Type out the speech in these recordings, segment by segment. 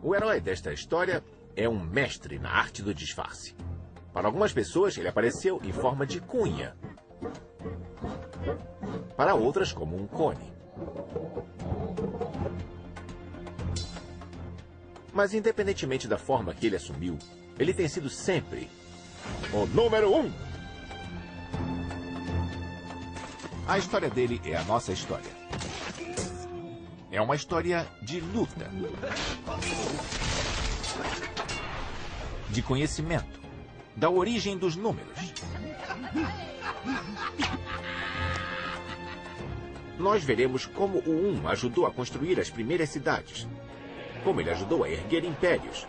O herói desta história é um mestre na arte do disfarce. Para algumas pessoas, ele apareceu em forma de cunha. Para outras, como um cone. Mas independentemente da forma que ele assumiu, ele tem sido sempre o número 1. A história dele é a nossa história. É uma história de luta, de conhecimento, da origem dos números. Nós veremos como o 1 ajudou a construir as primeiras cidades, como ele ajudou a erguer impérios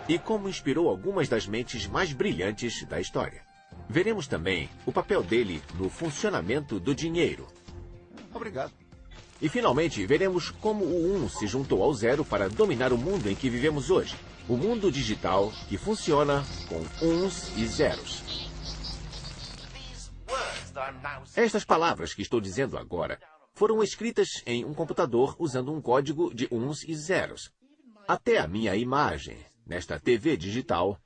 e como inspirou algumas das mentes mais brilhantes da história. Veremos também o papel dele no funcionamento do dinheiro. Obrigado. E finalmente veremos como o 1 se juntou ao 0 para dominar o mundo em que vivemos hoje. O mundo digital que funciona com uns e zeros. Estas palavras que estou dizendo agora foram escritas em um computador usando um código de uns e zeros. Até a minha imagem, nesta TV digital,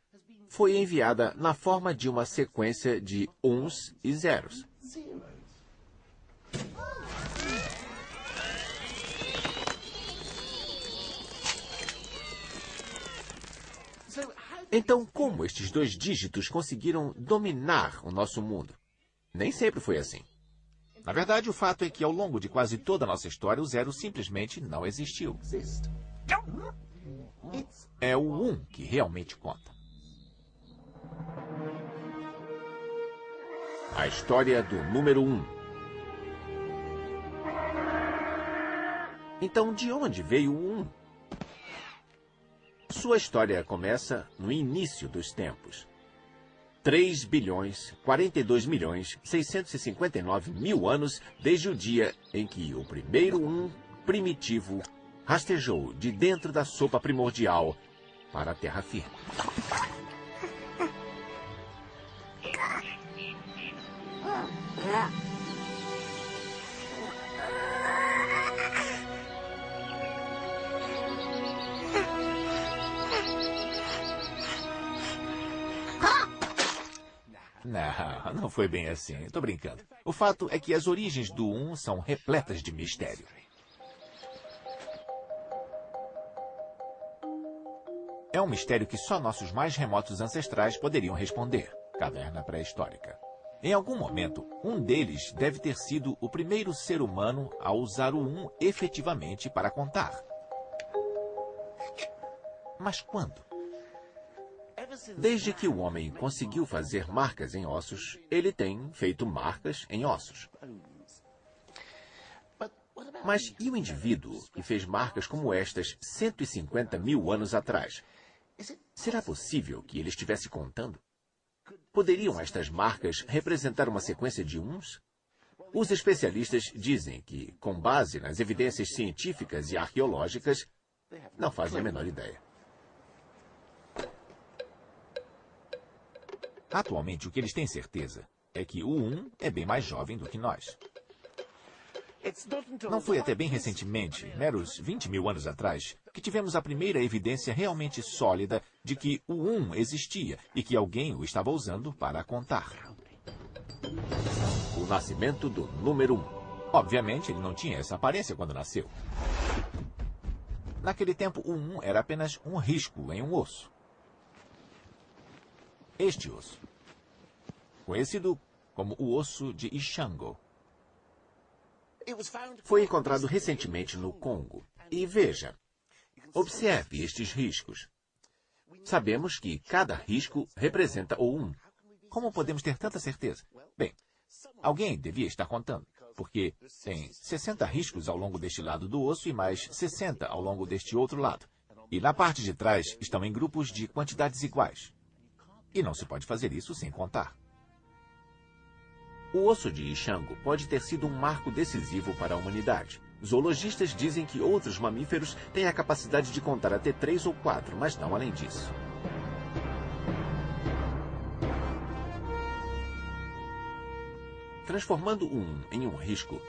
foi enviada na forma de uma sequência de uns e zeros. Então, como estes dois dígitos conseguiram dominar o nosso mundo? Nem sempre foi assim. Na verdade, o fato é que ao longo de quase toda a nossa história, o zero simplesmente não existiu. É o 1 que realmente conta. A história do número 1. Então, de onde veio o 1? Sua história começa no início dos tempos. 3.042.659.000 anos desde o dia em que o primeiro 1 primitivo rastejou de dentro da sopa primordial para a terra firme. Não foi bem assim. Estou brincando. O fato é que as origens do 1 são repletas de mistério. É um mistério que só nossos mais remotos ancestrais poderiam responder. Caverna pré-histórica. Em algum momento, um deles deve ter sido o primeiro ser humano a usar o 1 efetivamente para contar. Mas quando? Desde que o homem conseguiu fazer marcas em ossos, ele tem feito marcas em ossos. Mas e o indivíduo que fez marcas como estas 150.000 anos atrás? Será possível que ele estivesse contando? Poderiam estas marcas representar uma sequência de uns? Os especialistas dizem que, com base nas evidências científicas e arqueológicas, não fazem a menor ideia. Atualmente, o que eles têm certeza é que o 1 é bem mais jovem do que nós. Não foi até bem recentemente, meros 20.000 anos atrás, que tivemos a primeira evidência realmente sólida de que o 1 existia e que alguém o estava usando para contar. O nascimento do número 1. Obviamente, ele não tinha essa aparência quando nasceu. Naquele tempo, o 1 era apenas um risco em um osso. Este osso, conhecido como o osso de Ishango, foi encontrado recentemente no Congo. E veja, observe estes riscos. Sabemos que cada risco representa o 1. Como podemos ter tanta certeza? Bem, alguém devia estar contando, porque tem 60 riscos ao longo deste lado do osso e mais 60 ao longo deste outro lado. E na parte de trás estão em grupos de quantidades iguais. E não se pode fazer isso sem contar. O osso de Ishango pode ter sido um marco decisivo para a humanidade. Zoologistas dizem que outros mamíferos têm a capacidade de contar até 3 ou 4, mas não além disso. Transformando o 1 em um risco,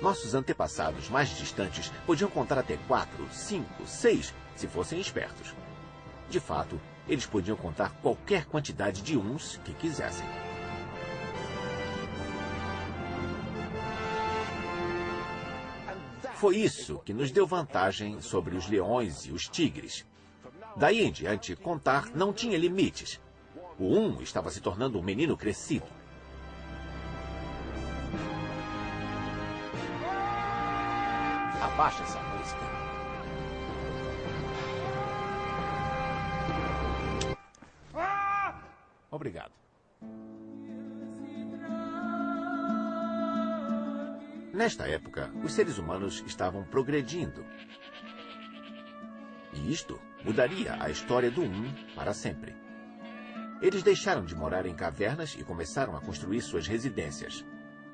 Nossos antepassados mais distantes podiam contar até 4, 5, 6, se fossem espertos. De fato, eles podiam contar qualquer quantidade de uns que quisessem. Foi isso que nos deu vantagem sobre os leões e os tigres. Daí em diante, contar não tinha limites. O 1 estava se tornando um menino crescido. Abaixa essa música. Obrigado. Nesta época, os seres humanos estavam progredindo. E isto mudaria a história do 1 para sempre. Eles deixaram de morar em cavernas e começaram a construir suas residências,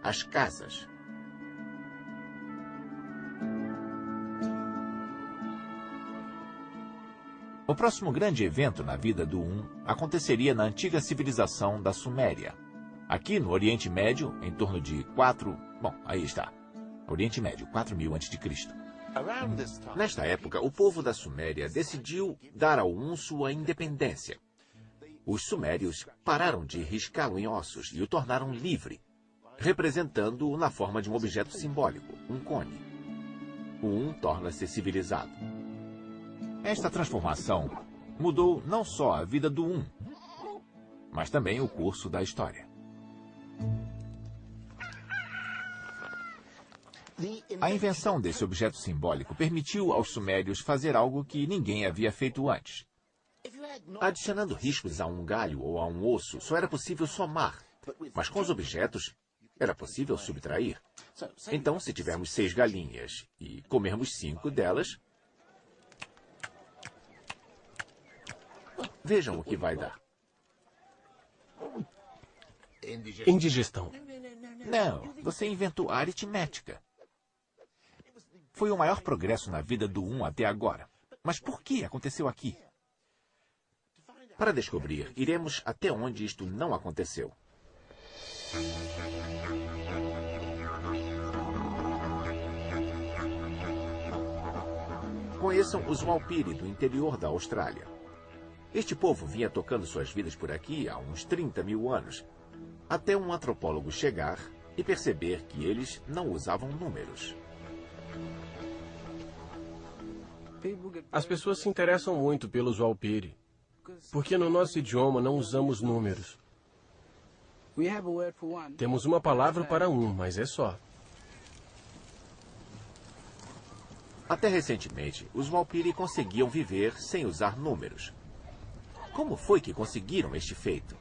as casas. O próximo grande evento na vida do 1 aconteceria na antiga civilização da Suméria. Aqui no Oriente Médio, em torno de 4... Bom, aí está. Oriente Médio, 4000 a.C. Nesta época, o povo da Suméria decidiu dar ao 1 sua independência. Os sumérios pararam de riscá-lo em ossos e o tornaram livre, representando-o na forma de um objeto simbólico, um cone. O 1 torna-se civilizado. Esta transformação mudou não só a vida do 1, mas também o curso da história. A invenção desse objeto simbólico permitiu aos sumérios fazer algo que ninguém havia feito antes. Adicionando riscos a um galho ou a um osso, só era possível somar, mas com os objetos era possível subtrair. Então, se tivermos 6 galinhas e comermos 5 delas, vejam o que vai dar. Indigestão. Não, você inventou a aritmética. Foi o maior progresso na vida do 1 até agora. Mas por que aconteceu aqui? Para descobrir, iremos até onde isto não aconteceu. Conheçam os Walpiri do interior da Austrália. Este povo vinha tocando suas vidas por aqui há uns 30 mil anos, até um antropólogo chegar e perceber que eles não usavam números. As pessoas se interessam muito pelos Walpiri, porque no nosso idioma não usamos números. Temos uma palavra para 1, mas é só. Até recentemente, os Walpiri conseguiam viver sem usar números. Como foi que conseguiram este feito?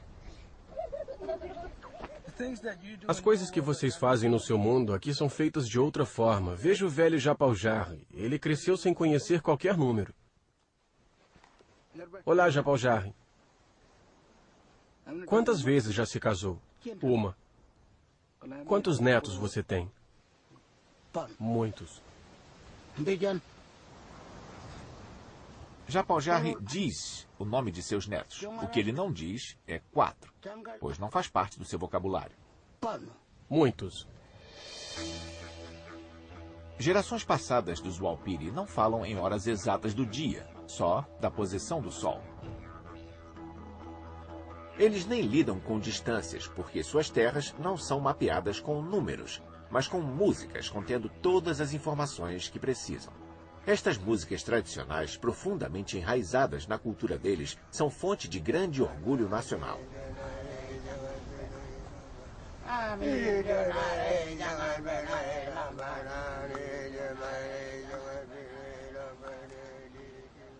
As coisas que vocês fazem no seu mundo aqui são feitas de outra forma. Veja o velho Japal Jarri. Ele cresceu sem conhecer qualquer número. Olá, Japal Jarri. Quantas vezes já se casou? Uma. Quantos netos você tem? Muitos. Japal Jarri diz o nome de seus netos. O que ele não diz é 4, pois não faz parte do seu vocabulário. Muitos. Gerações passadas dos Walpiri não falam em horas exatas do dia, só da posição do sol. Eles nem lidam com distâncias, porque suas terras não são mapeadas com números, mas com músicas contendo todas as informações que precisam. Estas músicas tradicionais, profundamente enraizadas na cultura deles, são fonte de grande orgulho nacional.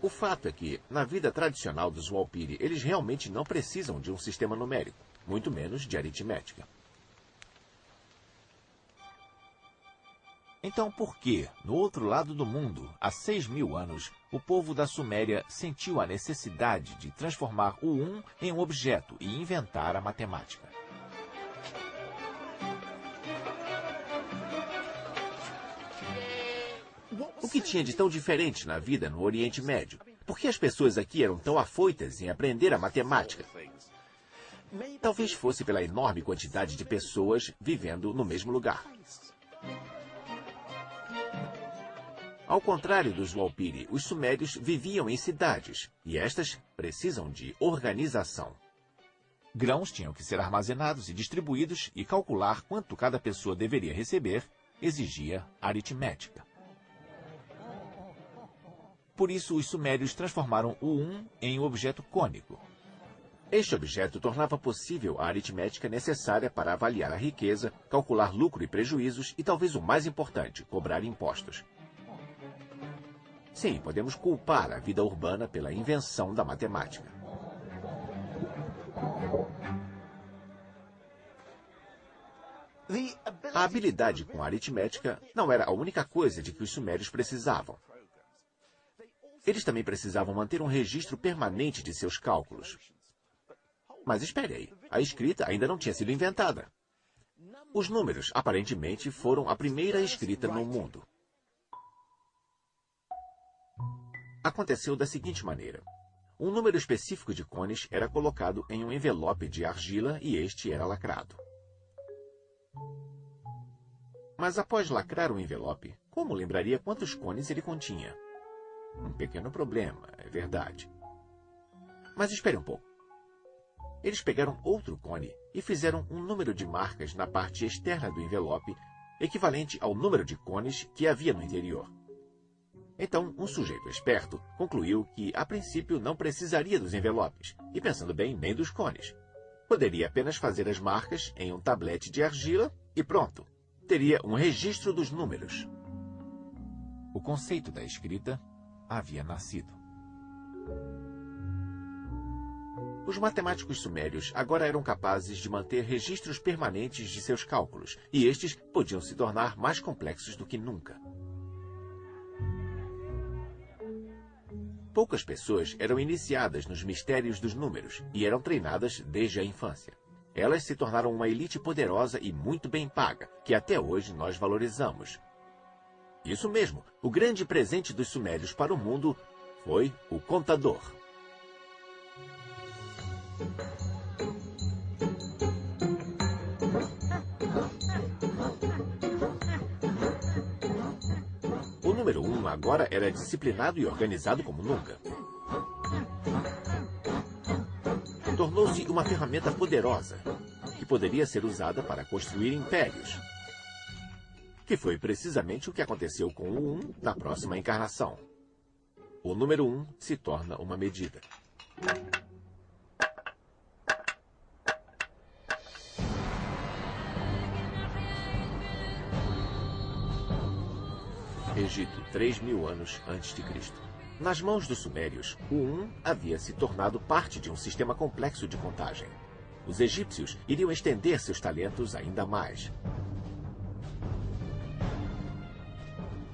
O fato é que, na vida tradicional dos Walpiri, eles realmente não precisam de um sistema numérico, muito menos de aritmética. Então, por que, no outro lado do mundo, há 6.000 anos, o povo da Suméria sentiu a necessidade de transformar o 1 em um objeto e inventar a matemática? O que tinha de tão diferente na vida no Oriente Médio? Por que as pessoas aqui eram tão afoitas em aprender a matemática? Talvez fosse pela enorme quantidade de pessoas vivendo no mesmo lugar. Ao contrário dos Walpiri, os sumérios viviam em cidades, e estas precisam de organização. Grãos tinham que ser armazenados e distribuídos, e calcular quanto cada pessoa deveria receber exigia aritmética. Por isso, os sumérios transformaram o 1 em um objeto cônico. Este objeto tornava possível a aritmética necessária para avaliar a riqueza, calcular lucro e prejuízos e, talvez o mais importante, cobrar impostos. Sim, podemos culpar a vida urbana pela invenção da matemática. A habilidade com a aritmética não era a única coisa de que os sumérios precisavam. Eles também precisavam manter um registro permanente de seus cálculos. Mas espere aí, a escrita ainda não tinha sido inventada. Os números, aparentemente, foram a primeira escrita no mundo. Aconteceu da seguinte maneira. Um número específico de cones era colocado em um envelope de argila e este era lacrado. Mas após lacrar o envelope, como lembraria quantos cones ele continha? Um pequeno problema, é verdade. Mas espere um pouco. Eles pegaram outro cone e fizeram um número de marcas na parte externa do envelope, equivalente ao número de cones que havia no interior. Então, um sujeito esperto concluiu que, a princípio, não precisaria dos envelopes, e pensando bem, nem dos cones. Poderia apenas fazer as marcas em um tablete de argila e pronto. Teria um registro dos números. O conceito da escrita havia nascido. Os matemáticos sumérios agora eram capazes de manter registros permanentes de seus cálculos, e estes podiam se tornar mais complexos do que nunca. Poucas pessoas eram iniciadas nos mistérios dos números e eram treinadas desde a infância. Elas se tornaram uma elite poderosa e muito bem paga, que até hoje nós valorizamos. Isso mesmo, o grande presente dos sumérios para o mundo foi o contador. O número 1 agora era disciplinado e organizado como nunca. Tornou-se uma ferramenta poderosa, que poderia ser usada para construir impérios. Que foi precisamente o que aconteceu com o 1 na próxima encarnação. O número 1 se torna uma medida. Egito, 3.000 anos antes de Cristo. Nas mãos dos sumérios, o 1 havia se tornado parte de um sistema complexo de contagem. Os egípcios iriam estender seus talentos ainda mais.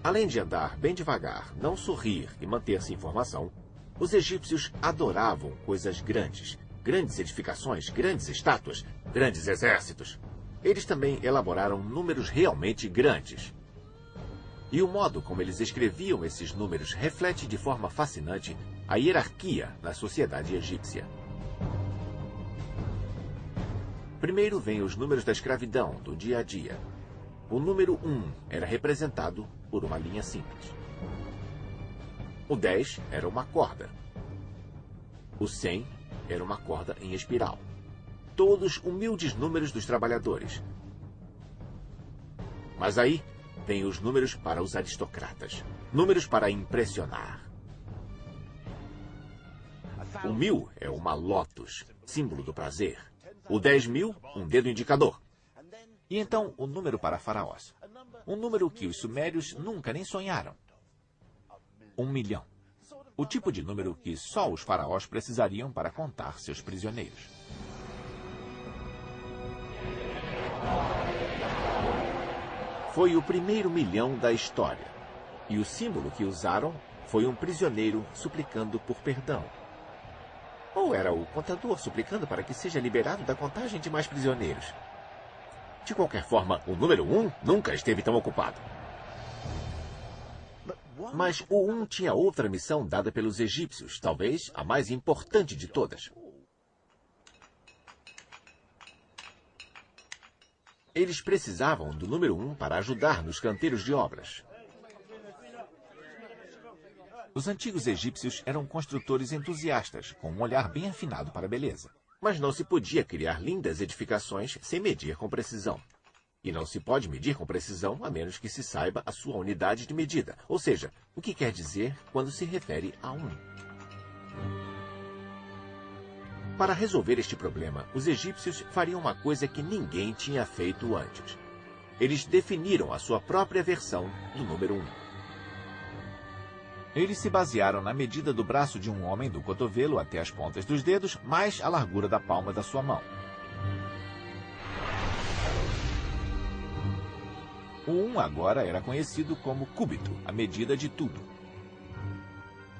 Além de andar bem devagar, não sorrir e manter-se em formação, os egípcios adoravam coisas grandes. Grandes edificações, grandes estátuas, grandes exércitos. Eles também elaboraram números realmente grandes. E o modo como eles escreviam esses números reflete de forma fascinante a hierarquia na sociedade egípcia. Primeiro vêm os números da escravidão, do dia a dia. O número 1 era representado por uma linha simples. O 10 era uma corda. O 100 era uma corda em espiral. Todos humildes números dos trabalhadores. Mas aí vêm os números para os aristocratas. Números para impressionar. O 1000 é uma lótus, símbolo do prazer. O 10.000, um dedo indicador. E então o número para faraós. Um número que os sumérios nunca nem sonharam. 1 milhão. O tipo de número que só os faraós precisariam para contar seus prisioneiros. Foi o primeiro milhão da história. E o símbolo que usaram foi um prisioneiro suplicando por perdão. Ou era o contador suplicando para que seja liberado da contagem de mais prisioneiros. De qualquer forma, o número 1 nunca esteve tão ocupado. Mas o 1 tinha outra missão dada pelos egípcios, talvez a mais importante de todas. Eles precisavam do número 1 para ajudar nos canteiros de obras. Os antigos egípcios eram construtores entusiastas, com um olhar bem afinado para a beleza. Mas não se podia criar lindas edificações sem medir com precisão. E não se pode medir com precisão a menos que se saiba a sua unidade de medida, ou seja, o que quer dizer quando se refere a um. Para resolver este problema, os egípcios fariam uma coisa que ninguém tinha feito antes. Eles definiram a sua própria versão do número 1. Eles se basearam na medida do braço de um homem do cotovelo até as pontas dos dedos, mais a largura da palma da sua mão. O 1 agora era conhecido como cúbito, a medida de tudo.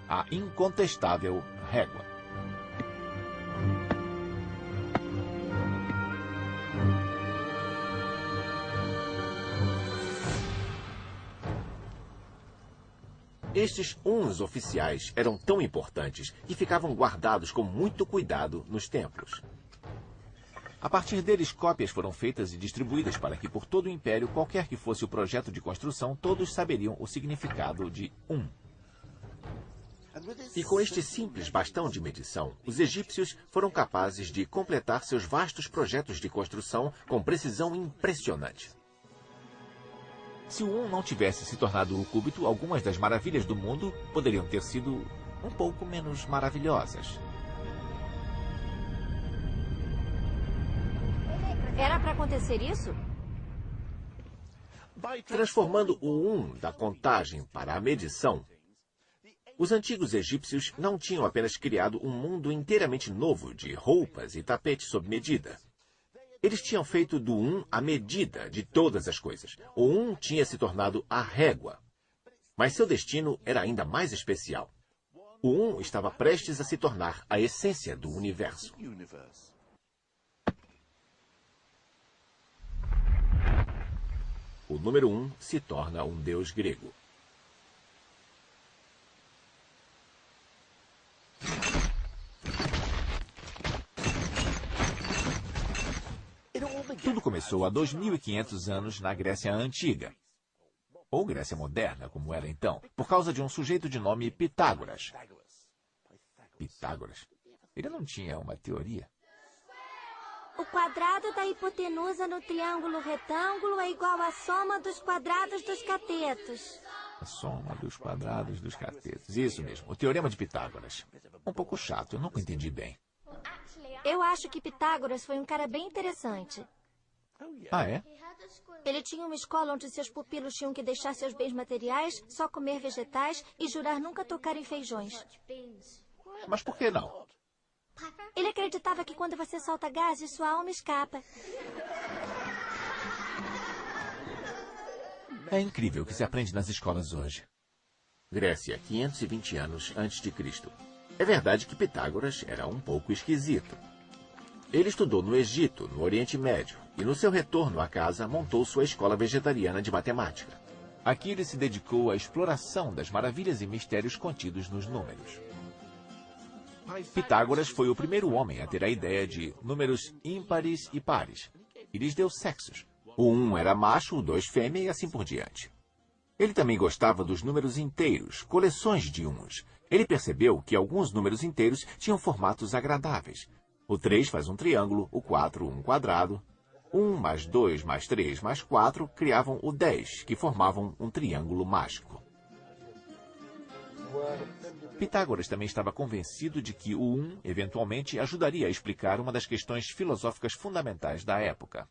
A incontestável régua. Estes uns oficiais eram tão importantes que ficavam guardados com muito cuidado nos templos. A partir deles, cópias foram feitas e distribuídas para que por todo o império, qualquer que fosse o projeto de construção, todos saberiam o significado de um. E com este simples bastão de medição, os egípcios foram capazes de completar seus vastos projetos de construção com precisão impressionante. Se o 1 não tivesse se tornado o cúbito, algumas das maravilhas do mundo poderiam ter sido um pouco menos maravilhosas. Era para acontecer isso? Transformando o 1 da contagem para a medição, os antigos egípcios não tinham apenas criado um mundo inteiramente novo de roupas e tapetes sob medida. Eles tinham feito do 1 a medida de todas as coisas. O 1 tinha se tornado a régua. Mas seu destino era ainda mais especial. O 1 estava prestes a se tornar a essência do universo. O número 1 se torna um deus grego. Tudo começou há 2.500 anos na Grécia Antiga, ou Grécia Moderna, como era então, por causa de um sujeito de nome Pitágoras. Pitágoras? Ele não tinha uma teoria? O quadrado da hipotenusa no triângulo retângulo é igual à soma dos quadrados dos catetos. A soma dos quadrados dos catetos. Isso mesmo, o teorema de Pitágoras. Um pouco chato, eu nunca entendi bem. Eu acho que Pitágoras foi um cara bem interessante. Ah, é? Ele tinha uma escola onde seus pupilos tinham que deixar seus bens materiais, só comer vegetais e jurar nunca tocar em feijões. Mas por que não? Ele acreditava que quando você solta gases, sua alma escapa. É incrível o que se aprende nas escolas hoje. Grécia, 520 anos antes de Cristo. É verdade que Pitágoras era um pouco esquisito. Ele estudou no Egito, no Oriente Médio, e no seu retorno à casa montou sua escola vegetariana de matemática. Aqui ele se dedicou à exploração das maravilhas e mistérios contidos nos números. Pitágoras foi o primeiro homem a ter a ideia de números ímpares e pares, e lhes deu sexos. O 1 era macho, o 2 fêmea e assim por diante. Ele também gostava dos números inteiros, coleções de uns. Ele percebeu que alguns números inteiros tinham formatos agradáveis. O 3 faz um triângulo, o 4 um quadrado. 1 mais 2 mais 3 mais 4 criavam o 10, que formavam um triângulo mágico. Pitágoras também estava convencido de que o 1, eventualmente, ajudaria a explicar uma das questões filosóficas fundamentais da época.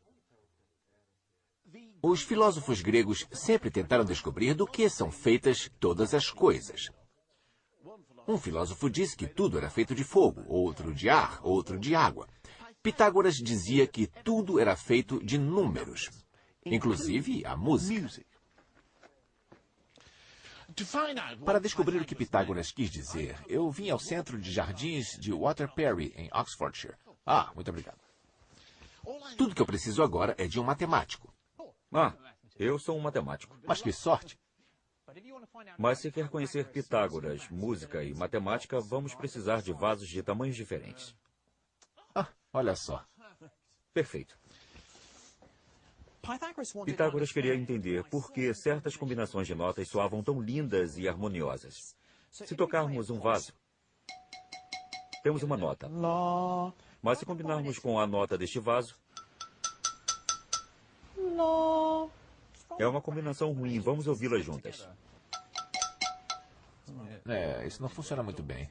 Os filósofos gregos sempre tentaram descobrir do que são feitas todas as coisas. Um filósofo disse que tudo era feito de fogo, outro de ar, outro de água. Pitágoras dizia que tudo era feito de números, inclusive a música. Para descobrir o que Pitágoras quis dizer, eu vim ao Centro de Jardins de Waterbury, em Oxfordshire. Ah, muito obrigado. Tudo que eu preciso agora é de um matemático. Ah, eu sou um matemático. Mas que sorte! Mas se quer conhecer Pitágoras, música e matemática, vamos precisar de vasos de tamanhos diferentes. Ah, olha só. Perfeito. Pitágoras queria entender por que certas combinações de notas soavam tão lindas e harmoniosas. Se tocarmos um vaso, temos uma nota. Mas se combinarmos com a nota deste vaso, é uma combinação ruim. Vamos ouvi-la juntas. Isso não funciona muito bem.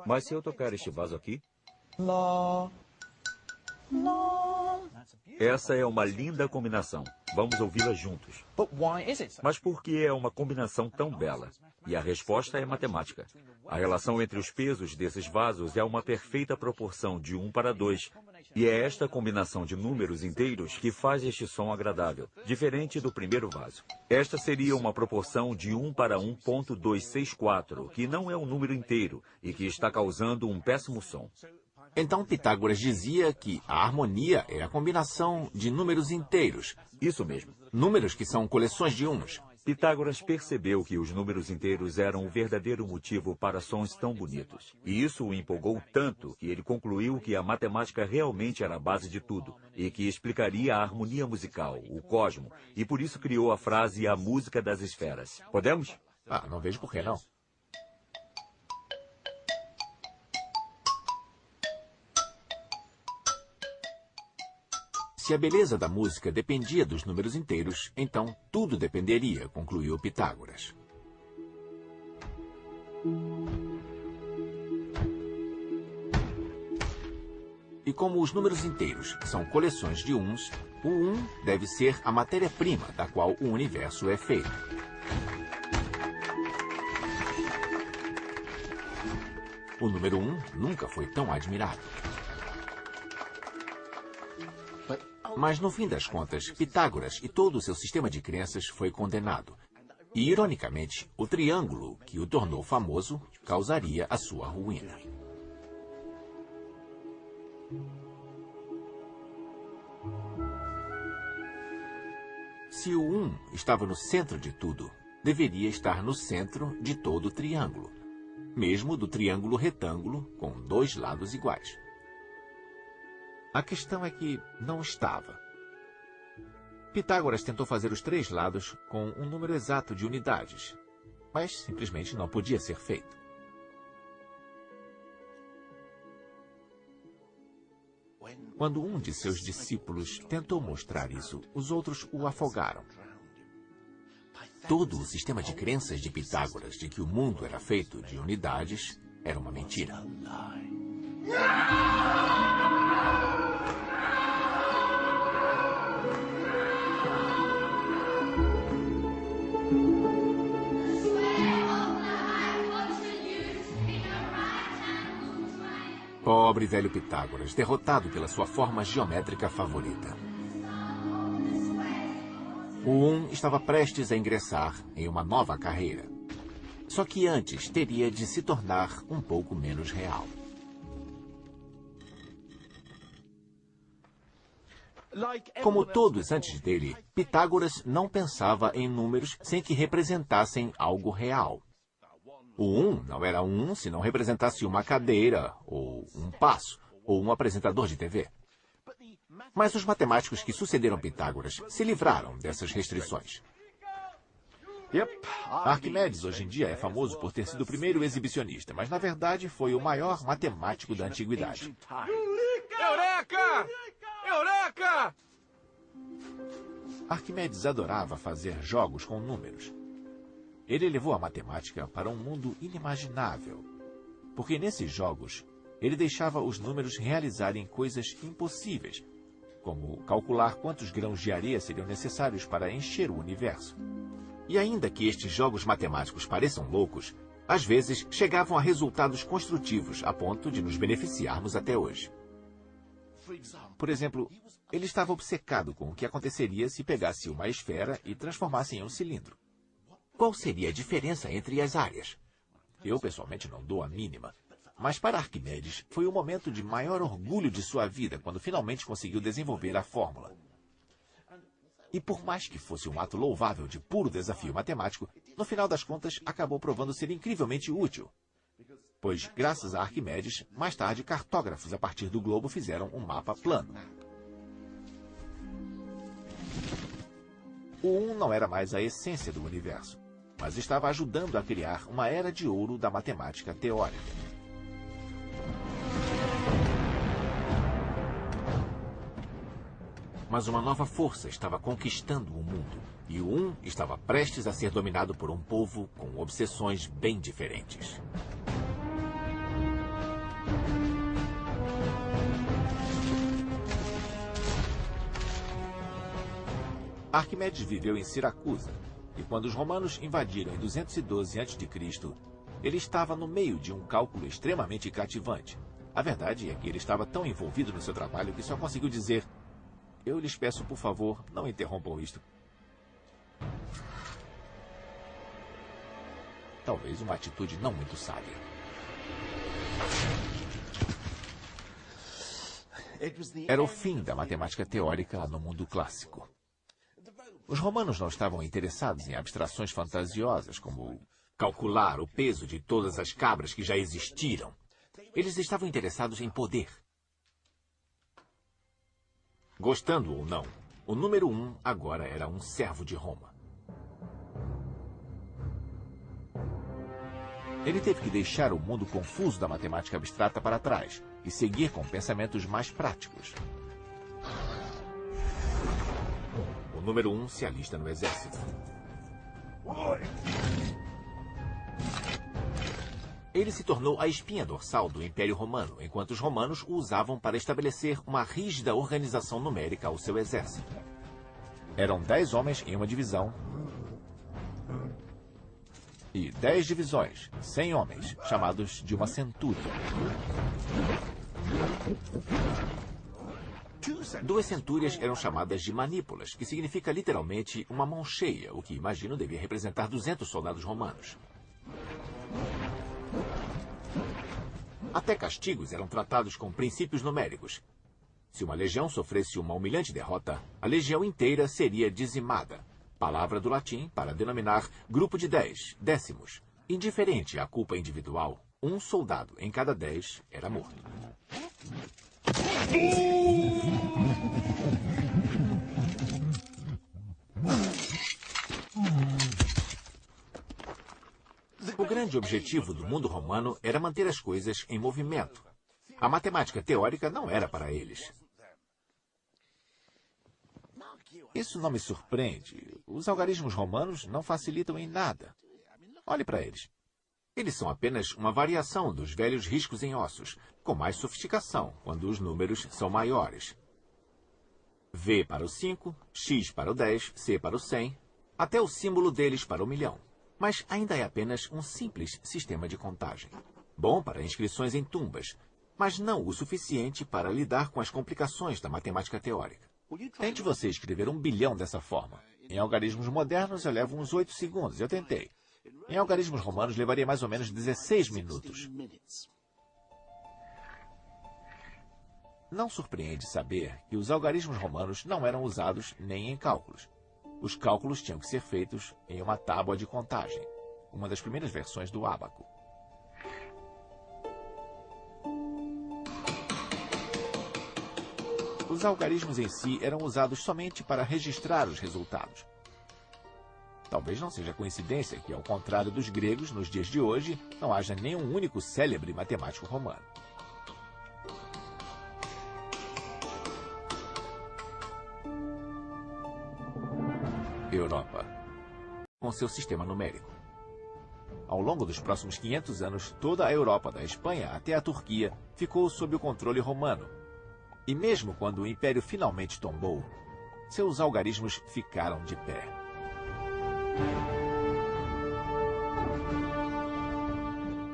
Mas se eu tocar este vaso aqui, essa é uma linda combinação. Vamos ouvi-la juntos. Mas por que é uma combinação tão bela? E a resposta é matemática. A relação entre os pesos desses vasos é uma perfeita proporção de 1:2. E é esta combinação de números inteiros que faz este som agradável, diferente do primeiro vaso. Esta seria uma proporção de 1:1.264, que não é um número inteiro e que está causando um péssimo som. Então Pitágoras dizia que a harmonia é a combinação de números inteiros. Isso mesmo. Números que são coleções de uns. Pitágoras percebeu que os números inteiros eram o verdadeiro motivo para sons tão bonitos. E isso o empolgou tanto que ele concluiu que a matemática realmente era a base de tudo e que explicaria a harmonia musical, o cosmo, e por isso criou a frase "a música das esferas". Podemos? Não vejo por que não. Se a beleza da música dependia dos números inteiros, então tudo dependeria, concluiu Pitágoras. E como os números inteiros são coleções de uns, o 1 deve ser a matéria-prima da qual o universo é feito. O número 1 nunca foi tão admirado. Mas, no fim das contas, Pitágoras e todo o seu sistema de crenças foi condenado. E, ironicamente, o triângulo que o tornou famoso causaria a sua ruína. Se o 1 estava no centro de tudo, deveria estar no centro de todo o triângulo, mesmo do triângulo retângulo com 2 lados iguais. A questão é que não estava. Pitágoras tentou fazer os 3 lados com um número exato de unidades, mas simplesmente não podia ser feito. Quando um de seus discípulos tentou mostrar isso, os outros o afogaram. Todo o sistema de crenças de Pitágoras de que o mundo era feito de unidades era uma mentira. Pobre velho Pitágoras, derrotado pela sua forma geométrica favorita. O 1 estava prestes a ingressar em uma nova carreira. Só que antes teria de se tornar um pouco menos real. Como todos antes dele, Pitágoras não pensava em números sem que representassem algo real. O 1 não era 1 se não representasse uma cadeira, ou um passo, ou um apresentador de TV. Mas os matemáticos que sucederam Pitágoras se livraram dessas restrições. Arquimedes hoje em dia é famoso por ter sido o primeiro exibicionista, mas na verdade foi o maior matemático da antiguidade. Eureka! Eureka! Arquimedes adorava fazer jogos com números. Ele levou a matemática para um mundo inimaginável, porque nesses jogos ele deixava os números realizarem coisas impossíveis, como calcular quantos grãos de areia seriam necessários para encher o universo. E ainda que estes jogos matemáticos pareçam loucos, às vezes chegavam a resultados construtivos a ponto de nos beneficiarmos até hoje. Por exemplo, ele estava obcecado com o que aconteceria se pegasse uma esfera e transformasse em um cilindro. Qual seria a diferença entre as áreas? Eu, pessoalmente, não dou a mínima. Mas para Arquimedes, foi o momento de maior orgulho de sua vida quando finalmente conseguiu desenvolver a fórmula. E por mais que fosse um ato louvável de puro desafio matemático, no final das contas, acabou provando ser incrivelmente útil. Pois, graças a Arquimedes, mais tarde, cartógrafos a partir do globo fizeram um mapa plano. O 1 não era mais a essência do universo. mas estava ajudando a criar uma era de ouro da matemática teórica. Mas uma nova força estava conquistando o mundo, e o 1 estava prestes a ser dominado por um povo com obsessões bem diferentes. Arquimedes viveu em Siracusa, e quando os romanos invadiram em 212 a.C., ele estava no meio de um cálculo extremamente cativante. A verdade é que ele estava tão envolvido no seu trabalho que só conseguiu dizer: "Eu lhes peço, por favor, não interrompam isto." Talvez uma atitude não muito sábia. Era o fim da matemática teórica no mundo clássico. Os romanos não estavam interessados em abstrações fantasiosas, como calcular o peso de todas as cabras que já existiram. Eles estavam interessados em poder. Gostando ou não, o número 1 agora era um servo de Roma. Ele teve que deixar o mundo confuso da matemática abstrata para trás e seguir com pensamentos mais práticos. O número 1 se alista no exército. Ele se tornou a espinha dorsal do Império Romano, enquanto os romanos o usavam para estabelecer uma rígida organização numérica ao seu exército. Eram 10 homens em uma divisão e 10 divisões, 100 homens, chamados de uma centúria. 2 centúrias eram chamadas de manípulas, que significa literalmente uma mão cheia, o que imagino devia representar 200 soldados romanos. Até castigos eram tratados com princípios numéricos. Se uma legião sofresse uma humilhante derrota, a legião inteira seria dizimada. Palavra do latim para denominar grupo de 10, décimos. Indiferente à culpa individual, um soldado em cada 10 era morto. O grande objetivo do mundo romano era manter as coisas em movimento. A matemática teórica não era para eles. Isso não me surpreende. Os algarismos romanos não facilitam em nada. Olhe para eles. Eles são apenas uma variação dos velhos riscos em ossos, com mais sofisticação, quando os números são maiores. V para o 5, X para o 10, C para o 100, até o símbolo deles para o milhão. Mas ainda é apenas um simples sistema de contagem. Bom para inscrições em tumbas, mas não o suficiente para lidar com as complicações da matemática teórica. Tente você escrever 1 bilhão dessa forma. Em algarismos modernos, eu levo uns 8 segundos. Eu tentei. Em algarismos romanos, levaria mais ou menos 16 minutos. Não surpreende saber que os algarismos romanos não eram usados nem em cálculos. Os cálculos tinham que ser feitos em uma tábua de contagem, uma das primeiras versões do ábaco. Os algarismos em si eram usados somente para registrar os resultados. Talvez não seja coincidência que, ao contrário dos gregos, nos dias de hoje, não haja nenhum único célebre matemático romano. Europa, com seu sistema numérico. Ao longo dos próximos 500 anos, toda a Europa, da Espanha até a Turquia, ficou sob o controle romano. E mesmo quando o Império finalmente tombou, seus algarismos ficaram de pé.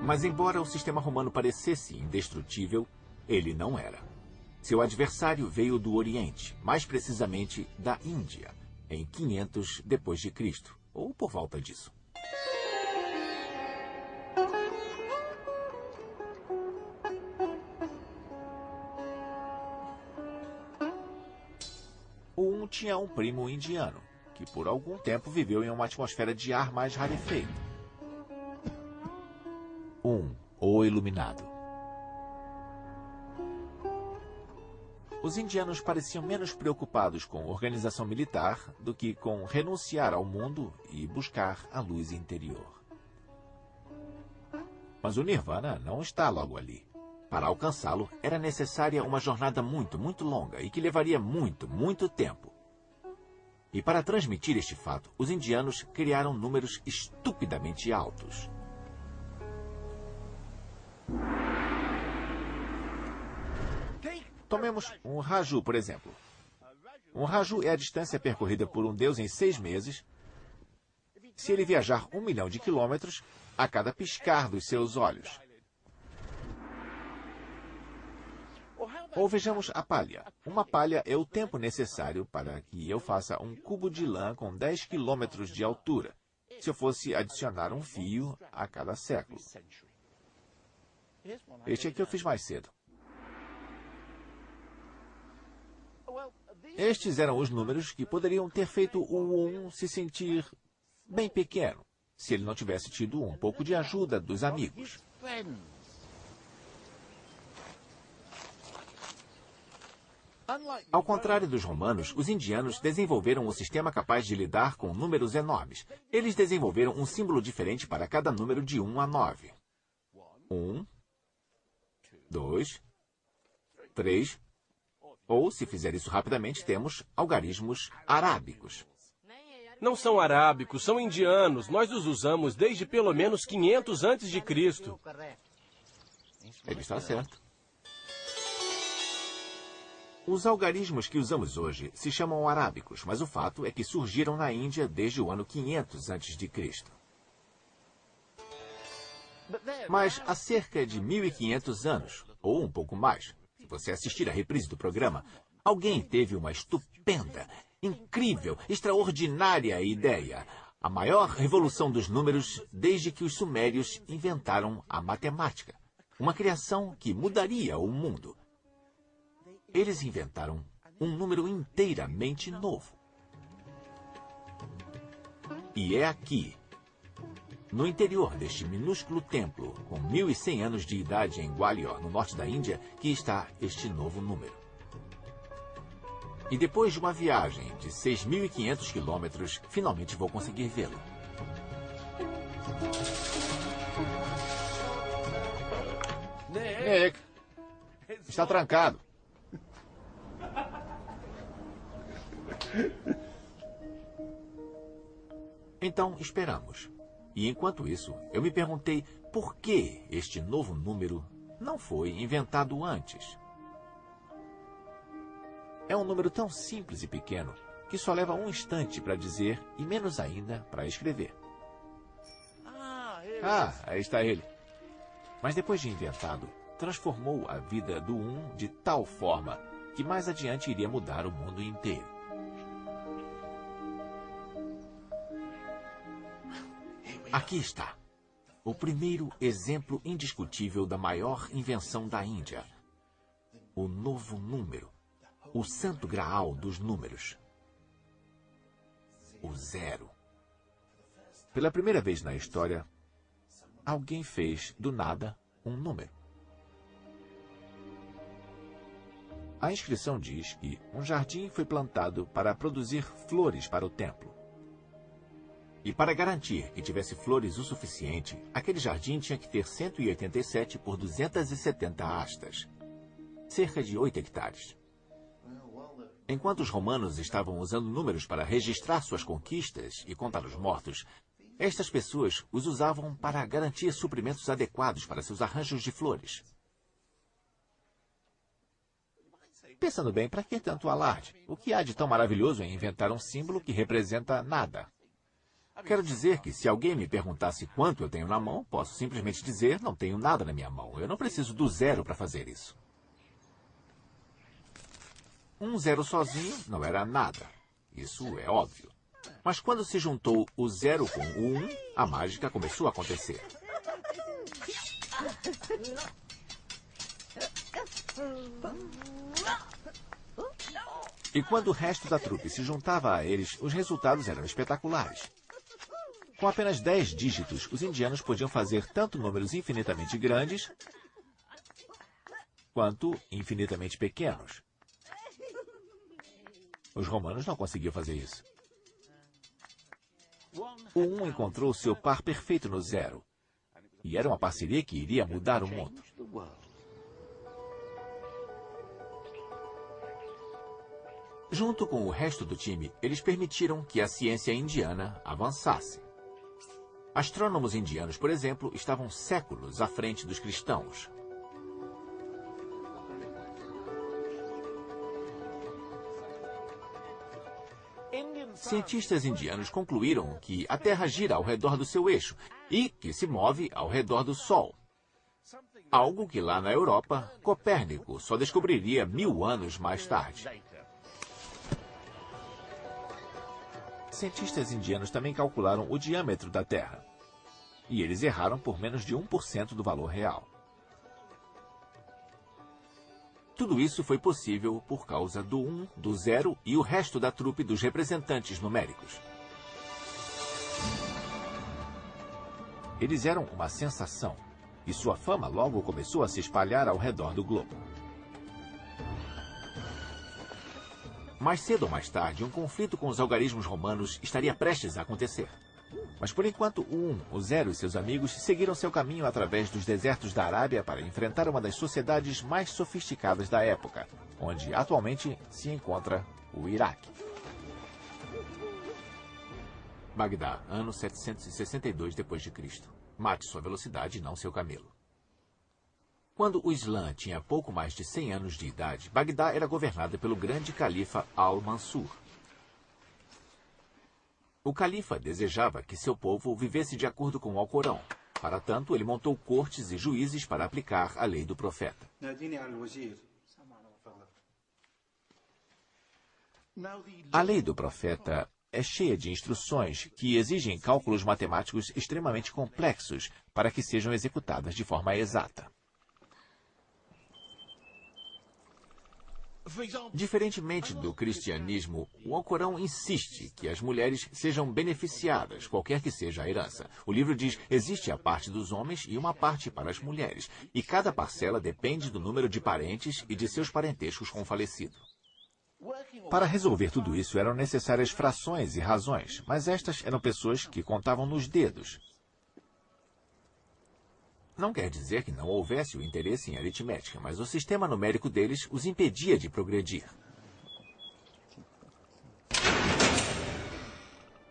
Mas embora o sistema romano parecesse indestrutível, ele não era. Seu adversário veio do Oriente, mais precisamente da Índia, em 500 depois de Cristo, ou por volta disso. O 1 tinha um primo indiano, que por algum tempo viveu em uma atmosfera de ar mais rarefeito. 1, o Iluminado. Os indianos pareciam menos preocupados com organização militar do que com renunciar ao mundo e buscar a luz interior. Mas o Nirvana não está logo ali. Para alcançá-lo, era necessária uma jornada muito, muito longa e que levaria muito, muito tempo. E para transmitir este fato, os indianos criaram números estupidamente altos. Tomemos um raju, por exemplo. Um raju é a distância percorrida por um deus em 6 meses, se ele viajar 1 milhão de quilômetros a cada piscar dos seus olhos. Ou vejamos a palha. Uma palha é o tempo necessário para que eu faça um cubo de lã com 10 quilômetros de altura, se eu fosse adicionar um fio a cada século. Este aqui eu fiz mais cedo. Estes eram os números que poderiam ter feito o 1 se sentir bem pequeno, se ele não tivesse tido um pouco de ajuda dos amigos. Ao contrário dos romanos, os indianos desenvolveram um sistema capaz de lidar com números enormes. Eles desenvolveram um símbolo diferente para cada número de 1 a 9. 1, 2, 3... Ou, se fizer isso rapidamente, temos algarismos arábicos. Não são arábicos, são indianos. Nós os usamos desde pelo menos 500 antes de Cristo. Ele está certo. Os algarismos que usamos hoje se chamam arábicos, mas o fato é que surgiram na Índia desde o ano 500 antes de Cristo. Mas há cerca de 1.500 anos, ou um pouco mais, se você assistir à reprise do programa, alguém teve uma estupenda, incrível, extraordinária ideia. A maior revolução dos números desde que os sumérios inventaram a matemática. Uma criação que mudaria o mundo. Eles inventaram um número inteiramente novo. E é aqui, no interior deste minúsculo templo, com 1.100 anos de idade em Gwalior, no norte da Índia, que está este novo número. E depois de uma viagem de 6.500 quilômetros, finalmente vou conseguir vê-lo. Nick, está trancado. Então, esperamos. E enquanto isso, eu me perguntei por que este novo número não foi inventado antes. É um número tão simples e pequeno que só leva um instante para dizer e menos ainda para escrever. Aí está ele. Mas depois de inventado, transformou a vida do 1 de tal forma que mais adiante iria mudar o mundo inteiro. Aqui está, o primeiro exemplo indiscutível da maior invenção da Índia. O novo número, o santo graal dos números. O 0. Pela primeira vez na história, alguém fez, do nada, um número. A inscrição diz que um jardim foi plantado para produzir flores para o templo. E para garantir que tivesse flores o suficiente, aquele jardim tinha que ter 187 por 270 astas, cerca de 8 hectares. Enquanto os romanos estavam usando números para registrar suas conquistas e contar os mortos, estas pessoas os usavam para garantir suprimentos adequados para seus arranjos de flores. Pensando bem, para que tanto alarde? O que há de tão maravilhoso em inventar um símbolo que representa nada? Quero dizer que se alguém me perguntasse quanto eu tenho na mão, posso simplesmente dizer, não tenho nada na minha mão. Eu não preciso do 0 para fazer isso. Um 0 sozinho não era nada. Isso é óbvio. Mas quando se juntou o 0 com o 1, a mágica começou a acontecer. E quando o resto da trupe se juntava a eles, os resultados eram espetaculares. Com apenas 10 dígitos, os indianos podiam fazer tanto números infinitamente grandes quanto infinitamente pequenos. Os romanos não conseguiam fazer isso. O 1 encontrou seu par perfeito no 0. E era uma parceria que iria mudar o mundo. Junto com o resto do time, eles permitiram que a ciência indiana avançasse. Astrônomos indianos, por exemplo, estavam séculos à frente dos cristãos. Cientistas indianos concluíram que a Terra gira ao redor do seu eixo e que se move ao redor do Sol. Algo que lá na Europa, Copérnico só descobriria 1000 anos mais tarde. Cientistas indianos também calcularam o diâmetro da Terra. E eles erraram por menos de 1% do valor real. Tudo isso foi possível por causa do 1, do 0 e o resto da trupe dos representantes numéricos. Eles eram uma sensação, e sua fama logo começou a se espalhar ao redor do globo. Mais cedo ou mais tarde, um conflito com os algarismos romanos estaria prestes a acontecer. Mas por enquanto, o 1, o 0 e seus amigos seguiram seu caminho através dos desertos da Arábia para enfrentar uma das sociedades mais sofisticadas da época, onde atualmente se encontra o Iraque. Bagdá, ano 762 d.C. Mate sua velocidade e não seu camelo. Quando o Islã tinha pouco mais de 100 anos de idade, Bagdá era governada pelo grande califa Al-Mansur. O califa desejava que seu povo vivesse de acordo com o Alcorão. Para tanto, ele montou cortes e juízes para aplicar a lei do profeta. A lei do profeta é cheia de instruções que exigem cálculos matemáticos extremamente complexos para que sejam executadas de forma exata. Diferentemente do cristianismo, o Alcorão insiste que as mulheres sejam beneficiadas, qualquer que seja a herança. O livro diz, existe a parte dos homens e uma parte para as mulheres, e cada parcela depende do número de parentes e de seus parentescos com o falecido. Para resolver tudo isso eram necessárias frações e razões, mas estas eram pessoas que contavam nos dedos. Não quer dizer que não houvesse o interesse em aritmética, mas o sistema numérico deles os impedia de progredir.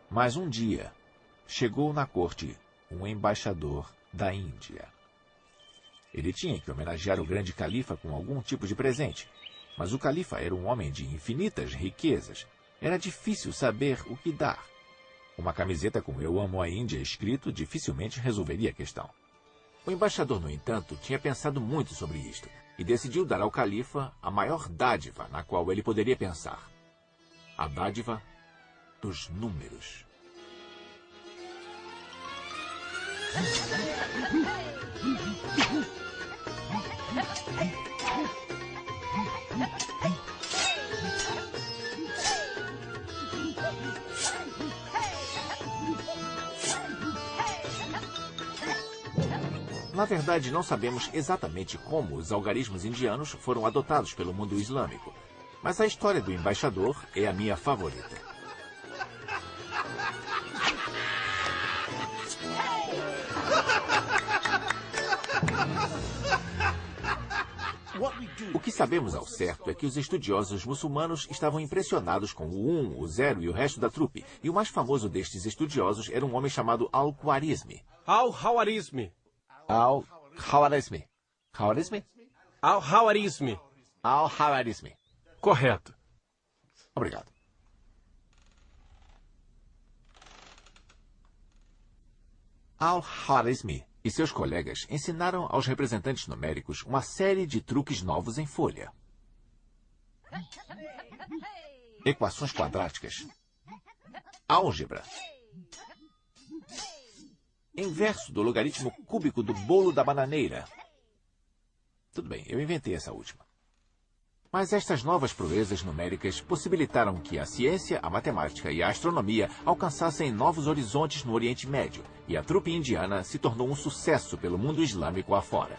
Mas um dia, chegou na corte um embaixador da Índia. Ele tinha que homenagear o grande califa com algum tipo de presente. Mas o califa era um homem de infinitas riquezas. Era difícil saber o que dar. Uma camiseta com "Eu amo a Índia" escrito dificilmente resolveria a questão. O embaixador, no entanto, tinha pensado muito sobre isto e decidiu dar ao califa a maior dádiva na qual ele poderia pensar. A dádiva dos números. Na verdade, não sabemos exatamente como os algarismos indianos foram adotados pelo mundo islâmico, mas a história do embaixador é a minha favorita. O que sabemos ao certo é que os estudiosos muçulmanos estavam impressionados com o 1, o 0 e o resto da trupe, e o mais famoso destes estudiosos era um homem chamado Al-Khwarizmi. Al-Khwarizmi. Al-Khwarizmi. Khwarizmi? Al-Khwarizmi. Al-Khwarizmi. Correto. Obrigado. Al-Khwarizmi e seus colegas ensinaram aos representantes numéricos uma série de truques novos em folha. Equações quadráticas. Álgebra. Inverso do logaritmo cúbico do bolo da bananeira. Tudo bem, eu inventei essa última. Mas estas novas proezas numéricas possibilitaram que a ciência, a matemática e a astronomia alcançassem novos horizontes no Oriente Médio, e a trupe indiana se tornou um sucesso pelo mundo islâmico afora.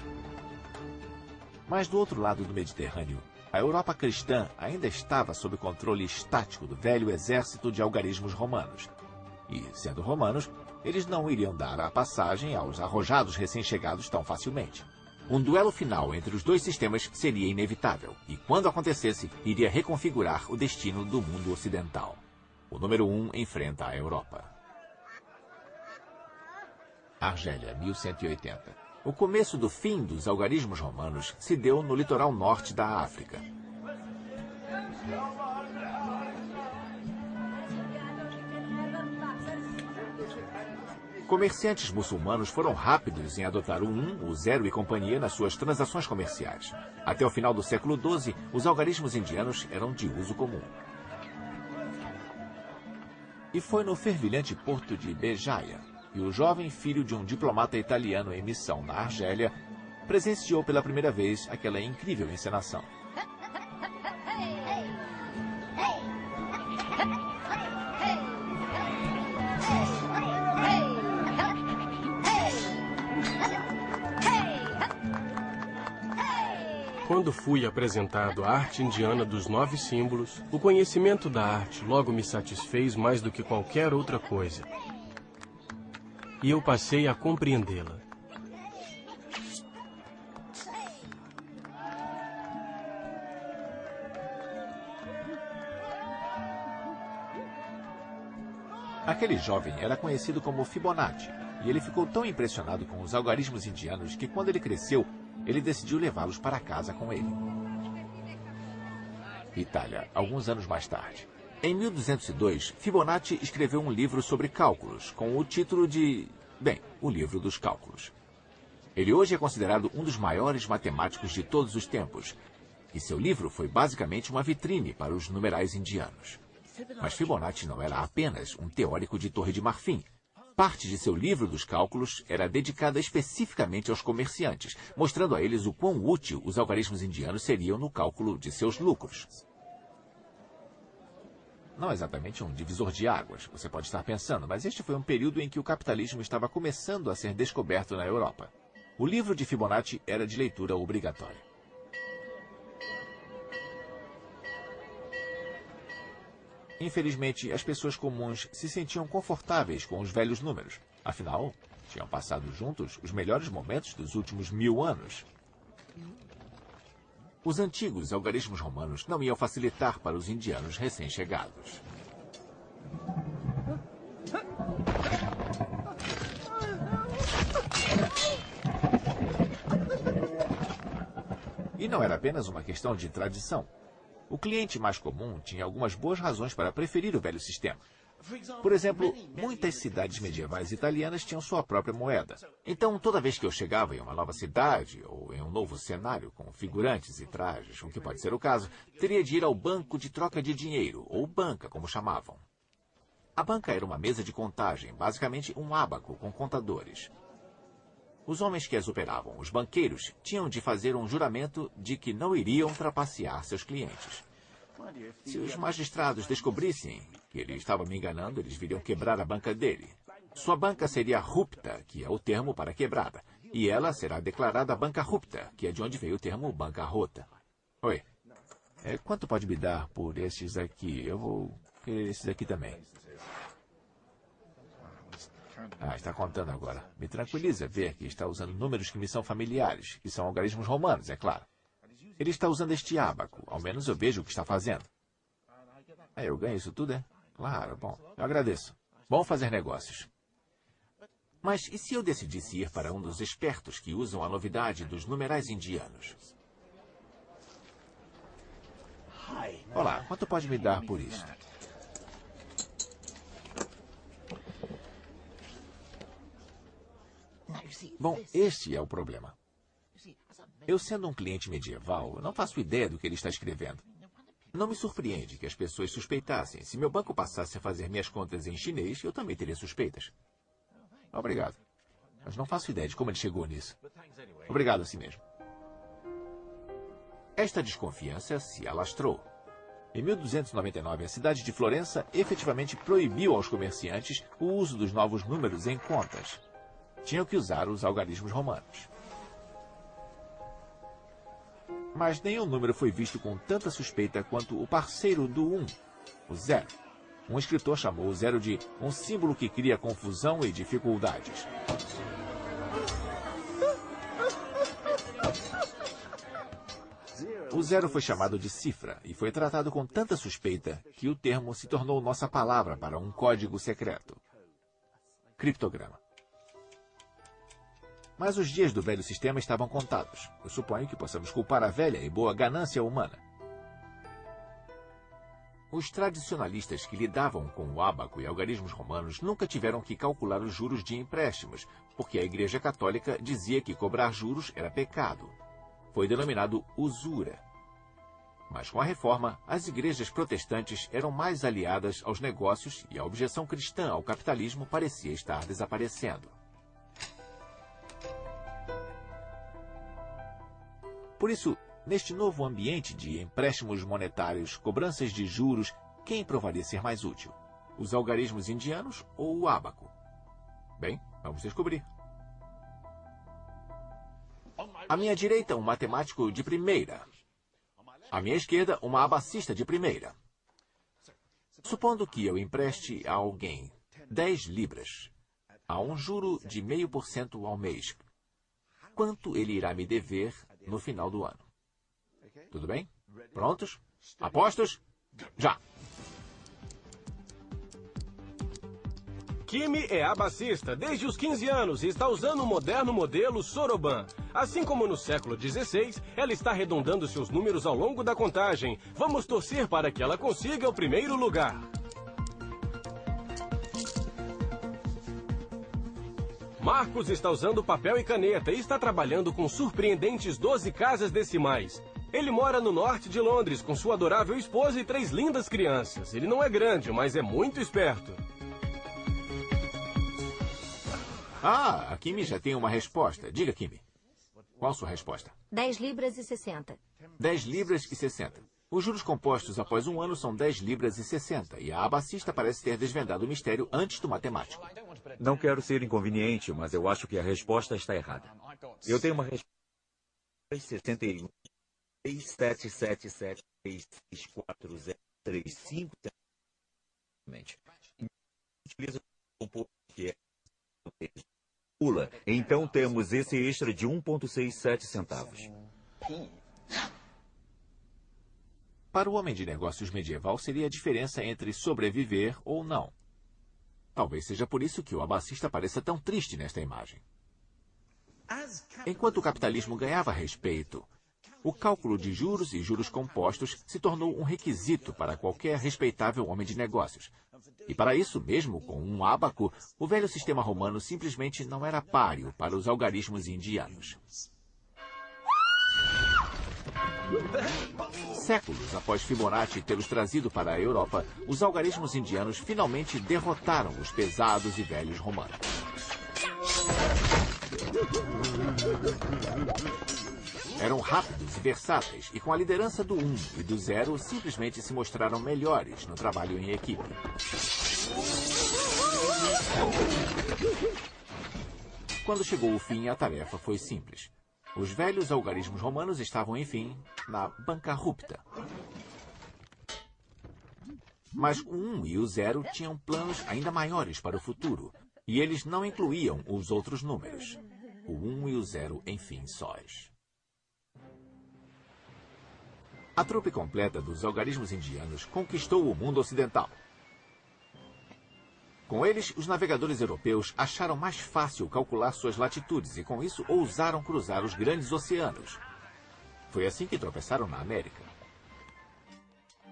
Mas do outro lado do Mediterrâneo, a Europa cristã ainda estava sob controle estático do velho exército de algarismos romanos. E, sendo romanos, eles não iriam dar a passagem aos arrojados recém-chegados tão facilmente. Um duelo final entre os dois sistemas seria inevitável, e quando acontecesse, iria reconfigurar o destino do mundo ocidental. O número 1 enfrenta a Europa. Argélia, 1180. O começo do fim dos algarismos romanos se deu no litoral norte da África. Comerciantes muçulmanos foram rápidos em adotar o 1, o 0 e companhia nas suas transações comerciais. Até o final do século XII, os algarismos indianos eram de uso comum. E foi no fervilhante porto de Bejaia que o jovem filho de um diplomata italiano em missão na Argélia presenciou pela primeira vez aquela incrível encenação. Quando fui apresentado à arte indiana dos 9 símbolos, o conhecimento da arte logo me satisfez mais do que qualquer outra coisa. E eu passei a compreendê-la. Aquele jovem era conhecido como Fibonacci, e ele ficou tão impressionado com os algarismos indianos que, quando ele cresceu, ele decidiu levá-los para casa com ele. Itália, alguns anos mais tarde. Em 1202, Fibonacci escreveu um livro sobre cálculos, com o título de... o livro dos cálculos. Ele hoje é considerado um dos maiores matemáticos de todos os tempos, e seu livro foi basicamente uma vitrine para os numerais indianos. Mas Fibonacci não era apenas um teórico de Torre de Marfim. Parte de seu livro dos cálculos era dedicada especificamente aos comerciantes, mostrando a eles o quão útil os algarismos indianos seriam no cálculo de seus lucros. Não exatamente um divisor de águas, você pode estar pensando, mas este foi um período em que o capitalismo estava começando a ser descoberto na Europa. O livro de Fibonacci era de leitura obrigatória. Infelizmente, as pessoas comuns se sentiam confortáveis com os velhos números. Afinal, tinham passado juntos os melhores momentos dos últimos 1000 anos. Os antigos algarismos romanos não iam facilitar para os indianos recém-chegados. E não era apenas uma questão de tradição. O cliente mais comum tinha algumas boas razões para preferir o velho sistema. Por exemplo, muitas cidades medievais italianas tinham sua própria moeda. Então, toda vez que eu chegava em uma nova cidade ou em um novo cenário com figurantes e trajes, o que pode ser o caso, teria de ir ao banco de troca de dinheiro, ou banca, como chamavam. A banca era uma mesa de contagem, basicamente um ábaco com contadores. Os homens que as operavam, os banqueiros, tinham de fazer um juramento de que não iriam trapacear seus clientes. Se os magistrados descobrissem que ele estava me enganando, eles viriam quebrar a banca dele. Sua banca seria rupta, que é o termo para quebrada, e ela será declarada banca rupta, que é de onde veio o termo bancarrota. Oi, quanto pode me dar por estes aqui? Eu vou querer esses aqui também. Está contando agora. Me tranquiliza ver que está usando números que me são familiares, que são algarismos romanos, é claro. Ele está usando este ábaco, ao menos eu vejo o que está fazendo. Eu ganho isso tudo, é? Claro, bom, eu agradeço. Bom fazer negócios. Mas e se eu decidisse ir para um dos espertos que usam a novidade dos numerais indianos? Olá, quanto pode me dar por isto? Bom, este é o problema. Eu, sendo um cliente medieval, não faço ideia do que ele está escrevendo. Não me surpreende que as pessoas suspeitassem. Se meu banco passasse a fazer minhas contas em chinês, eu também teria suspeitas. Obrigado. Mas não faço ideia de como ele chegou nisso. Obrigado assim mesmo. Esta desconfiança se alastrou. Em 1299, a cidade de Florença efetivamente proibiu aos comerciantes o uso dos novos números em contas. Tinham que usar os algarismos romanos. Mas nenhum número foi visto com tanta suspeita quanto o parceiro do 1, o 0. Um escritor chamou o 0 de um símbolo que cria confusão e dificuldades. O 0 foi chamado de cifra e foi tratado com tanta suspeita que o termo se tornou nossa palavra para um código secreto. Criptograma. Mas os dias do velho sistema estavam contados. Eu suponho que possamos culpar a velha e boa ganância humana. Os tradicionalistas que lidavam com o ábaco e algarismos romanos nunca tiveram que calcular os juros de empréstimos, porque a Igreja Católica dizia que cobrar juros era pecado. Foi denominado usura. Mas com a reforma, as igrejas protestantes eram mais aliadas aos negócios e a objeção cristã ao capitalismo parecia estar desaparecendo. Por isso, neste novo ambiente de empréstimos monetários, cobranças de juros, quem provaria ser mais útil? Os algarismos indianos ou o ábaco? Bem, vamos descobrir. À minha direita, um matemático de primeira. À minha esquerda, uma abacista de primeira. Supondo que eu empreste a alguém 10 libras, a um juro de 0,5% ao mês, quanto ele irá me dever no final do ano? Tudo bem? Prontos? Apostos? Já! Kimi é abacista desde os 15 anos e está usando o moderno modelo Soroban. Assim como no século XVI, ela está arredondando seus números ao longo da contagem. Vamos torcer para que ela consiga o primeiro lugar. Marcos está usando papel e caneta e está trabalhando com surpreendentes 12 casas decimais. Ele mora no norte de Londres com sua adorável esposa e 3 lindas crianças. Ele não é grande, mas é muito esperto. Ah, a Kimi já tem uma resposta. Diga, Kimi. Qual a sua resposta? 10 libras e 60. 10 libras e 60. Os juros compostos após um ano são 10 libras e 60, e a abacista parece ter desvendado o mistério antes do matemático. Não quero ser inconveniente, mas eu acho que a resposta está errada. Eu tenho uma resposta 61 6777 364035. Utiliza um pouco que é pula. Então temos esse extra de 1,67 centavos. Para o homem de negócios medieval, seria a diferença entre sobreviver ou não. Talvez seja por isso que o abacista pareça tão triste nesta imagem. Enquanto o capitalismo ganhava respeito, o cálculo de juros e juros compostos se tornou um requisito para qualquer respeitável homem de negócios. E para isso, mesmo com um ábaco, o velho sistema romano simplesmente não era páreo para os algarismos indianos. Séculos após Fibonacci tê-los trazido para a Europa, os algarismos indianos finalmente derrotaram os pesados e velhos romanos. Eram rápidos e versáteis, e com a liderança do 1 e do 0, simplesmente se mostraram melhores no trabalho em equipe. Quando chegou o fim, a tarefa foi simples. Os velhos algarismos romanos estavam, enfim, na bancarrupta. Mas o 1 e o 0 tinham planos ainda maiores para o futuro, e eles não incluíam os outros números. O 1 e o 0, enfim, sós. A trupe completa dos algarismos indianos conquistou o mundo ocidental. Com eles, os navegadores europeus acharam mais fácil calcular suas latitudes e, com isso, ousaram cruzar os grandes oceanos. Foi assim que tropeçaram na América.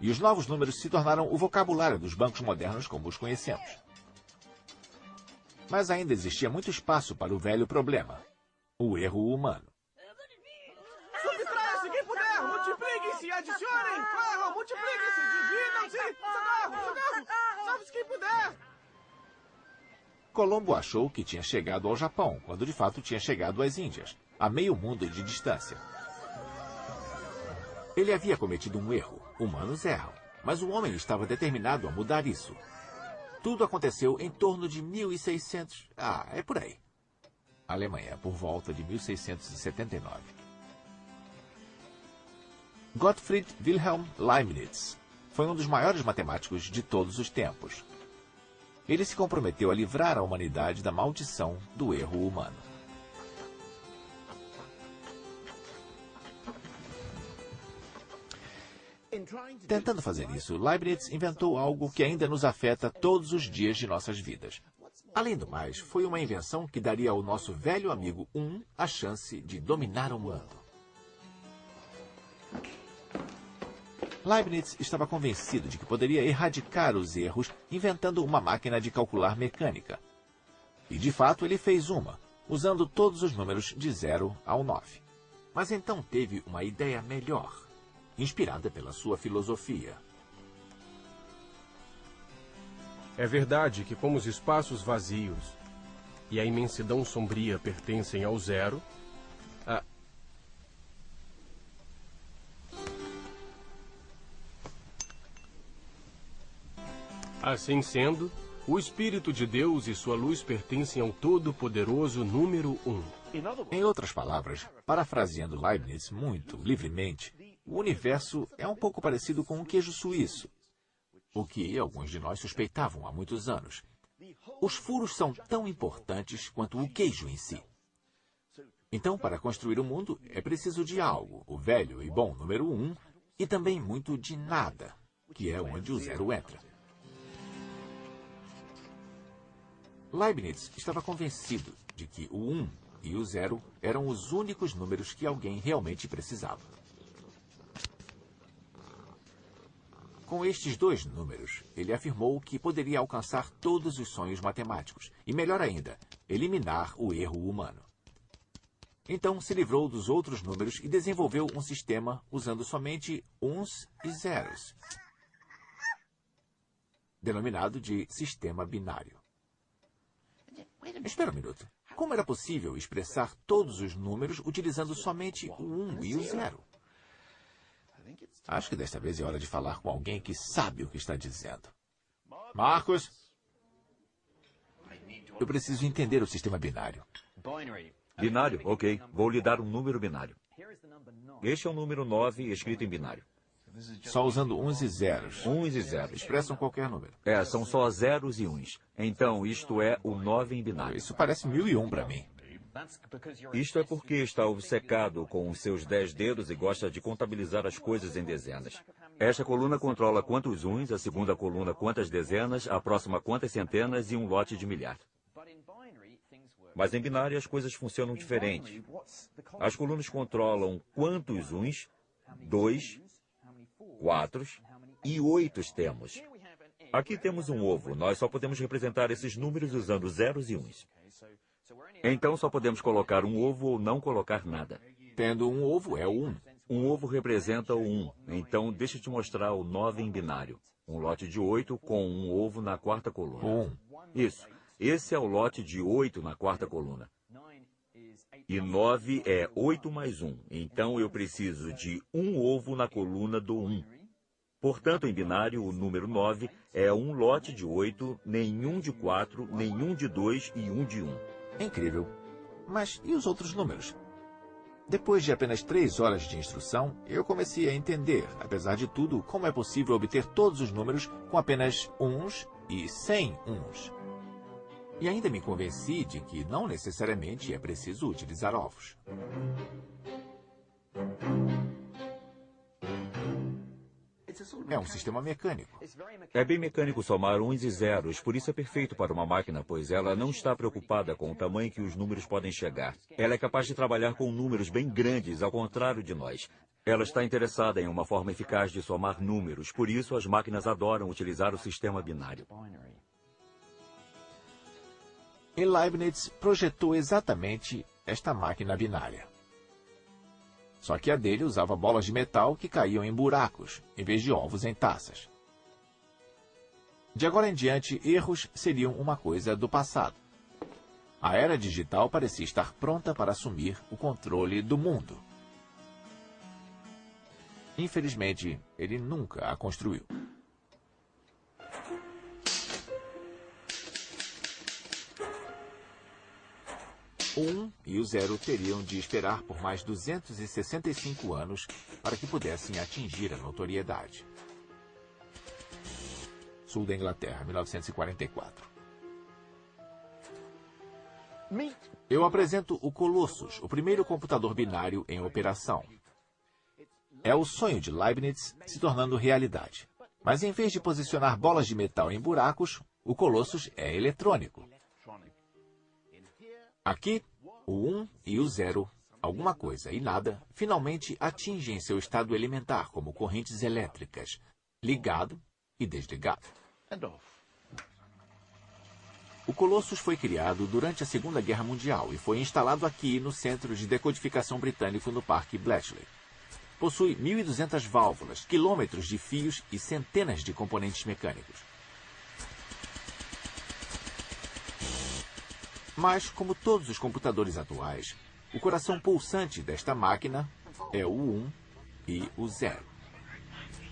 E os novos números se tornaram o vocabulário dos bancos modernos como os conhecemos. Mas ainda existia muito espaço para o velho problema: o erro humano. Subtraia-se quem puder! Multipliquem-se, adicionem! Corram, multipliquem-se, dividam-se! Socorro! Salve-se quem puder! Colombo achou que tinha chegado ao Japão, quando de fato tinha chegado às Índias, a meio mundo de distância. Ele havia cometido um erro. Humanos erram, mas o homem estava determinado a mudar isso. Tudo aconteceu em torno de 1600... é por aí. Alemanha, por volta de 1679. Gottfried Wilhelm Leibniz foi um dos maiores matemáticos de todos os tempos. Ele se comprometeu a livrar a humanidade da maldição do erro humano. Tentando fazer isso, Leibniz inventou algo que ainda nos afeta todos os dias de nossas vidas. Além do mais, foi uma invenção que daria ao nosso velho amigo 1 a chance de dominar o mundo. Leibniz estava convencido de que poderia erradicar os erros inventando uma máquina de calcular mecânica. E, de fato, ele fez uma, usando todos os números de 0 ao 9. Mas então teve uma ideia melhor, inspirada pela sua filosofia. É verdade que como os espaços vazios e a imensidão sombria pertencem ao zero, assim sendo, o Espírito de Deus e sua luz pertencem ao todo-poderoso número 1. Em outras palavras, parafraseando Leibniz muito livremente, o universo é um pouco parecido com um queijo suíço, o que alguns de nós suspeitavam há muitos anos. Os furos são tão importantes quanto o queijo em si. Então, para construir o mundo, é preciso de algo, o velho e bom número 1, e também muito de nada, que é onde o zero entra. Leibniz estava convencido de que o 1 e o 0 eram os únicos números que alguém realmente precisava. Com estes dois números, ele afirmou que poderia alcançar todos os sonhos matemáticos e, melhor ainda, eliminar o erro humano. Então, se livrou dos outros números e desenvolveu um sistema usando somente uns e zeros, denominado de sistema binário. Espera um minuto. Como era possível expressar todos os números utilizando somente o 1 e o 0? Acho que desta vez é hora de falar com alguém que sabe o que está dizendo. Marcos? Eu preciso entender o sistema binário. Binário? Ok. Vou lhe dar um número binário. Este é o número 9 escrito em binário. Só usando uns e zeros. Uns e zeros. Expressam qualquer número. São só zeros e uns. Então, isto é o 9 em binário. Isso parece 1001 para mim. Isto é porque está obcecado com os seus 10 dedos e gosta de contabilizar as coisas em dezenas. Esta coluna controla quantos uns, a segunda coluna quantas dezenas, a próxima quantas centenas e um lote de milhar. Mas em binário as coisas funcionam diferente. As colunas controlam quantos uns, 2, 4 e 8 temos. Aqui temos um ovo. Nós só podemos representar esses números usando zeros e uns. Então só podemos colocar um ovo ou não colocar nada. Tendo um ovo é o 1. Um ovo representa o 1. Então deixa eu te mostrar o 9 em binário. Um lote de 8 com um ovo na quarta coluna. 1. Isso. Esse é o lote de 8 na quarta coluna. E 9 é 8 mais 1. Então eu preciso de um ovo na coluna do 1. Portanto, em binário, o número 9 é um lote de 8, nenhum de 4, nenhum de 2 e um de 1. É incrível. Mas e os outros números? Depois de apenas 3 horas de instrução, eu comecei a entender, apesar de tudo, como é possível obter todos os números com apenas uns e 100 uns. E ainda me convenci de que não necessariamente é preciso utilizar ovos. É um sistema mecânico. É bem mecânico somar uns e zeros, por isso é perfeito para uma máquina, pois ela não está preocupada com o tamanho que os números podem chegar. Ela é capaz de trabalhar com números bem grandes, ao contrário de nós. Ela está interessada em uma forma eficaz de somar números, por isso as máquinas adoram utilizar o sistema binário. E Leibniz projetou exatamente esta máquina binária. Só que a dele usava bolas de metal que caíam em buracos, em vez de ovos em taças. De agora em diante, erros seriam uma coisa do passado. A era digital parecia estar pronta para assumir o controle do mundo. Infelizmente, ele nunca a construiu. O 1 e o 0 teriam de esperar por mais 265 anos para que pudessem atingir a notoriedade. Sul da Inglaterra, 1944. Eu apresento o Colossus, o primeiro computador binário em operação. É o sonho de Leibniz se tornando realidade. Mas em vez de posicionar bolas de metal em buracos, o Colossus é eletrônico. Aqui, o 1 e o 0, alguma coisa e nada, finalmente atingem seu estado elementar como correntes elétricas, ligado e desligado. O Colossus foi criado durante a Segunda Guerra Mundial e foi instalado aqui no Centro de Decodificação Britânico no Parque Bletchley. Possui 1.200 válvulas, quilômetros de fios e centenas de componentes mecânicos. Mas, como todos os computadores atuais, o coração pulsante desta máquina é o 1 e o 0.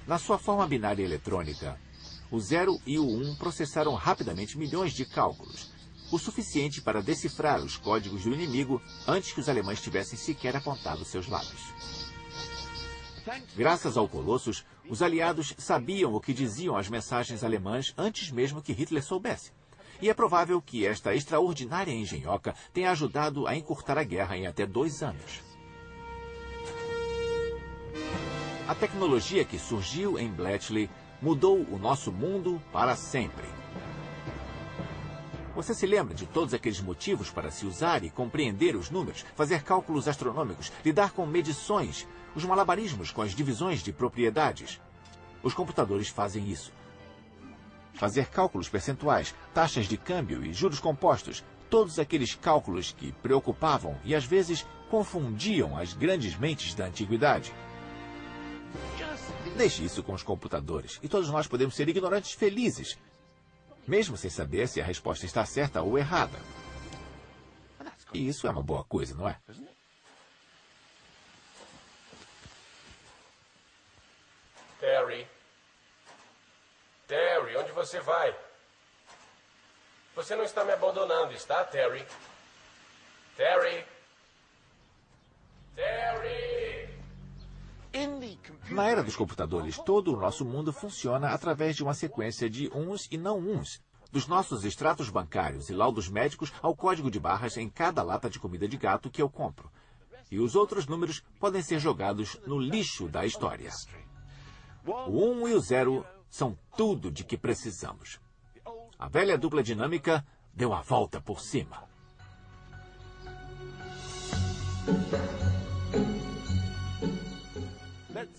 Na sua forma binária eletrônica, o 0 e o 1 processaram rapidamente milhões de cálculos, o suficiente para decifrar os códigos do inimigo antes que os alemães tivessem sequer apontado seus lábios. Graças ao Colossus, os aliados sabiam o que diziam as mensagens alemãs antes mesmo que Hitler soubesse. E é provável que esta extraordinária engenhoca tenha ajudado a encurtar a guerra em até 2 anos. A tecnologia que surgiu em Bletchley mudou o nosso mundo para sempre. Você se lembra de todos aqueles motivos para se usar e compreender os números, fazer cálculos astronômicos, lidar com medições, os malabarismos com as divisões de propriedades? Os computadores fazem isso. Fazer cálculos percentuais, taxas de câmbio e juros compostos, todos aqueles cálculos que preocupavam e às vezes confundiam as grandes mentes da antiguidade. Deixe isso com os computadores e todos nós podemos ser ignorantes felizes, mesmo sem saber se a resposta está certa ou errada. E isso é uma boa coisa, não é? Terry. Terry, onde você vai? Você não está me abandonando, está, Terry? Terry? Terry! Na era dos computadores, todo o nosso mundo funciona através de uma sequência de uns e não uns. Dos nossos extratos bancários e laudos médicos ao código de barras em cada lata de comida de gato que eu compro. E os outros números podem ser jogados no lixo da história. O 1 e o 0 são tudo de que precisamos. A velha dupla dinâmica deu a volta por cima.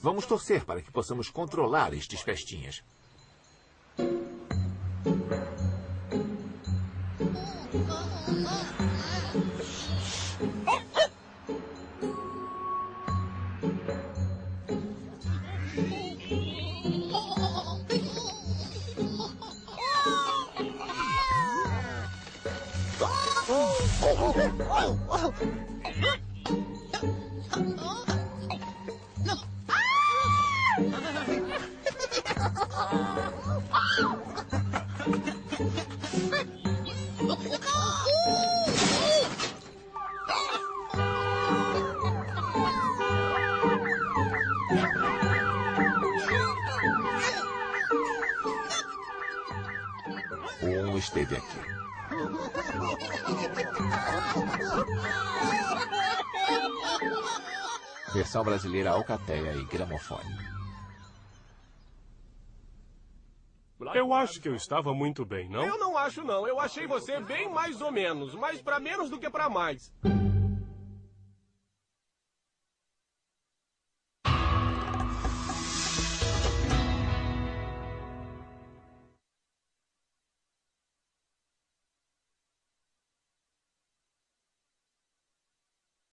Vamos torcer para que possamos controlar estes festinhas. O 1 esteve aqui. Versão brasileira alcateia e gramofone. Eu acho que eu estava muito bem, não? Eu não acho, não. Eu achei você bem mais ou menos. Mais pra menos do que pra mais.